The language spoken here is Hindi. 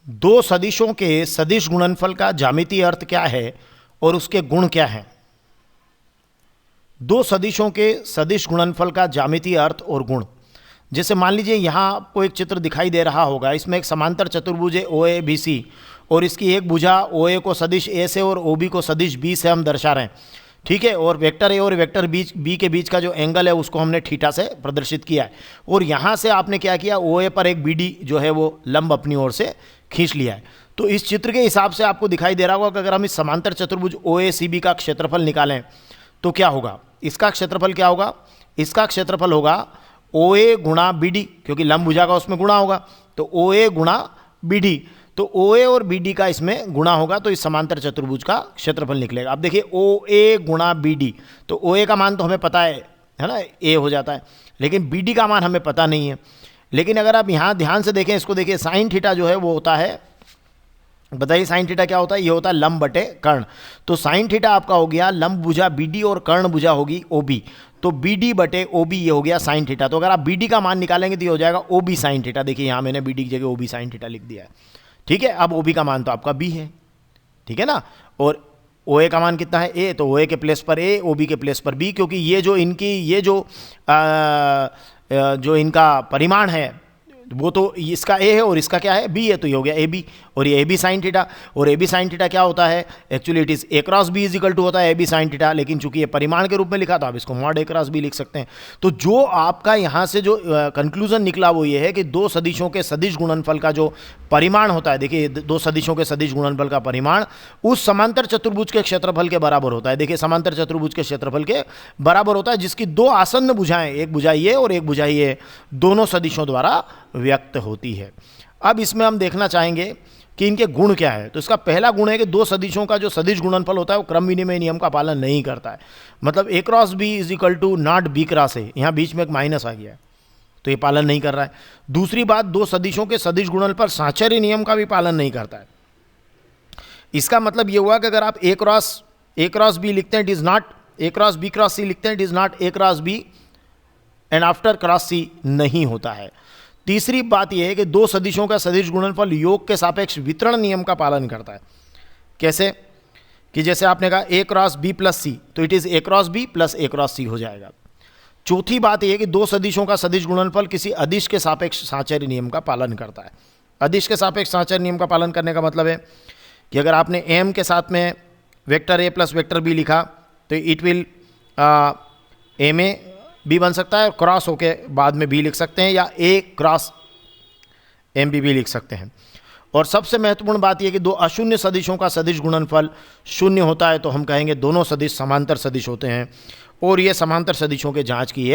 दो सदिशों के सदिश गुणनफल का ज्यामितीय अर्थ क्या है और उसके गुण क्या हैं? दो सदिशों के सदिश गुणनफल का ज्यामितीय अर्थ और गुण। जैसे मान लीजिए यहाँ आपको एक चित्र दिखाई दे रहा होगा, इसमें एक समांतर चतुर्भुज है ओ ए बी सी, और इसकी एक भुजा ओ ए को सदिश ए से और ओ बी को सदिश बी से हम दर्शा रहे हैं, ठीक है। और वेक्टर ए और वेक्टर बी के बीच का जो एंगल है उसको हमने थीटा से प्रदर्शित किया है। और यहाँ से आपने क्या किया, ओ ए पर एक बी डी जो है वो लंब अपनी ओर से खींच लिया है। तो इस चित्र के हिसाब से आपको दिखाई दे रहा होगा कि अगर हम इस समांतर चतुर्भुज ओ ए सी बी का क्षेत्रफल निकालें तो क्या होगा, इसका क्षेत्रफल क्या होगा, इसका क्षेत्रफल होगा ओ ए गुणा बी डी, क्योंकि लंब भुजा का उसमें गुणा होगा, तो ओ ए गुणा बी डी, तो ओ ए और बी डी का इसमें गुणा होगा, तो इस समांतर चतुर्भुज का क्षेत्रफल निकलेगा। अब देखिए ओ ए गुणा बी डी, तो ओ ए का मान तो हमें पता है ना, ए हो जाता है, लेकिन बी डी का मान हमें पता नहीं है। लेकिन अगर आप यहाँ ध्यान से देखें, इसको देखिए, साइन थीटा जो है वो होता है, बताइए साइन थीटा क्या होता है, ये होता है लंब बटे कर्ण। तो साइन थीटा आपका हो गया लंब भुजा बी डी और कर्ण भुजा होगी ओ बी, तो बी डी बटे ओ बी ये हो गया साइन थीटा। तो अगर आप बी डी का मान निकालेंगे तो ये हो जाएगा ओ बी साइन थीटा। देखिए यहाँ मैंने बी डी की जगह ओ बी साइन थीटा लिख दिया है, ठीक है। अब ओ बी का मान तो आपका बी है, ठीक है ना, और ओ ए का मान कितना है, ए, तो ओ ए के प्लेस पर ए, ओ बी के प्लेस पर बी, क्योंकि ये जो इनकी ये जो इनका परिमाण है वो तो इसका ए है और इसका क्या है, बी है, तो ये हो गया ए बी, और ये ए बी साइन थीटा। और ए बी साइन थीटा क्या होता है, actually it is A cross B is equal to होता है ए बी साइन थीटा, लेकिन चूंकि ये परिमाण के रूप में लिखा तो आप इसको मॉड ए क्रॉस बी लिख सकते हैं। तो जो आपका यहाँ से जो कंक्लूजन निकला वो ये है कि दो सदिशों के सदिश गुणनफल का जो परिमाण होता है, देखिए दो सदिशों के सदिश गुणनफल का परिमाण उस समांतर चतुर्भुज के क्षेत्रफल के बराबर होता है। देखिए समांतर चतुर्भुज के क्षेत्रफल के बराबर होता है, जिसकी दो आसन्न भुजाएं, एक भुजा ये और एक भुजा ये, दोनों सदिशों द्वारा व्यक्त होती है। अब इसमें हम देखना चाहेंगे कि इनके गुण क्या है। तो इसका पहला गुण है कि दो सदिशों का जो सदिश गुणनफल होता है वो क्रम विनिमय नियम का पालन नहीं करता है। मतलब A cross B is equal to not B cross A, यहाँ बीच में एक माइनस आ गया है, तो ये पालन नहीं कर रहा है। दूसरी बात, दो सदिशों के सदिश गुणनफल साहचर्य नियम का भी पालन नहीं करता है। इसका मतलब ये हुआ कि अगर आप ए क्रॉस बी लिखते हैं, it is not A cross B cross C लिखते हैं, it is not A cross B and after cross C नहीं होता है। तीसरी बात यह है कि दो सदिशों का सदिश गुणनफल योग के सापेक्ष वितरण नियम का पालन करता है। कैसे, कि जैसे आपने कहा A cross B plus C, तो it is A cross B plus A cross C हो जाएगा। चौथी बात यह है कि दो सदिशों का सदिश गुणनफल किसी अदिश के सापेक्ष साहचर्य नियम का पालन करता है। अदिश के सापेक्ष साहचर्य नियम का पालन करने का मतलब है कि अगर आपने एम के साथ में vector A plus vector B लिखा तो it will M A B बन सकता है, और क्रॉस होके बाद में बी लिख सकते हैं, या ए क्रॉस एम बी लिख सकते हैं। और सबसे महत्वपूर्ण बात यह कि दो अशून्य सदिशों का सदिश गुणनफल शून्य होता है, तो हम कहेंगे दोनों सदिश समांतर सदिश होते हैं, और ये समांतर सदिशों के जांच की एक